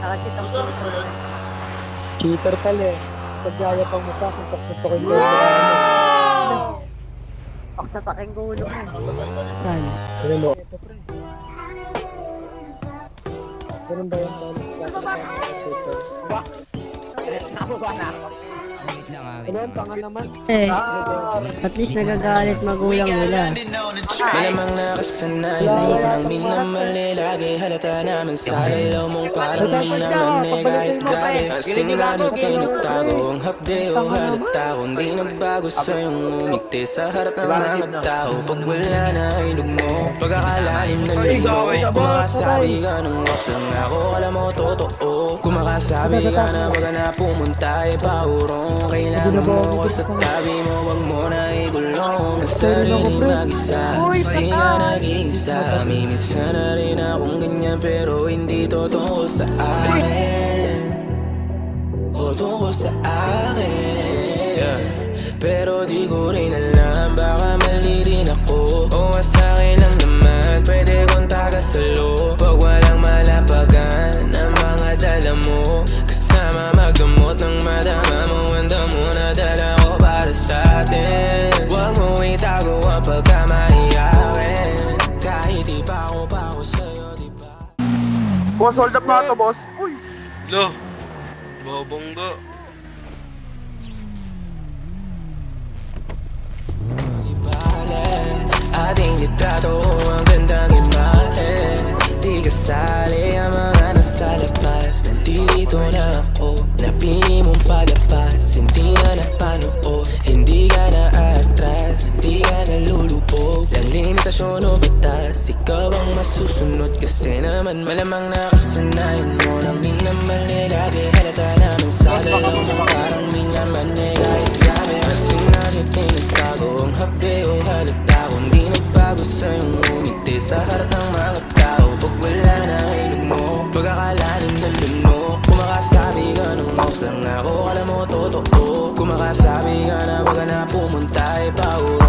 Nakakita ko ito. Cheater pala eh. Pagyaya pang mukha kung takot ko yung Paksatakin ko ulo mo. Saan? Ano mo? Ito pre. Ganun ba yung Nababa na ako. Wait lang ano ang tanga naman? Eh, at least nagagalit magulang nila. Malamang nakasanayan ng minamali lagi halata naman sa lalaw mong parang minaman eh kahit galit ang singalit ay nagtago ang hapde o halata kung di nagbago sa'yong umiti sa harap ng mga tao pag wala na ilog mo pagkakalalim ng limo kumakasabi ka ng wax lang ako alam mo totoo kumakasabi ka na baga na pumunta ay paurong kailangan mo ko sa tabi mo wag mo na igulong ang sarili mag-isa di ka nag-iisa minsan na rin akong ganyan pero hindi totoo sa akin o totoo sa akin pero di ko rin alam baka mali rin ako o asakin lang naman pwede kong tagasalo pag walang malapagan ang mga dala mo kasama magdamot ng madama mo ang damo na dala ko para sa atin wag mo itago ang pagkamaiyakin kahit di pa ako sa'yo di ba Boss, hold up na ito, boss. Uy! Lo, babongga. Di bale, ating litrato ang gandang imahe di kasali ang mga nasa labas nandito na ako napili mong palabas hindi na napanood hindi ka na atras hindi ka nalulubog lang limitasyon o batas ikaw ang masusunod kasi naman malamang nakasanayan mo nang minamali lagi halata naman sa dalaw mo parang minamali kahit grabe kasi nalit ay nagtago ang hapde o halata kung di nagbago sa'yong umiti sa harap ng mga tao pag wala na ilog mo pagkakalalim ng luno kumakasabi ka ng mouse lang ako alam mo totoo kumakasabi ka na baga na pumunta ay pauro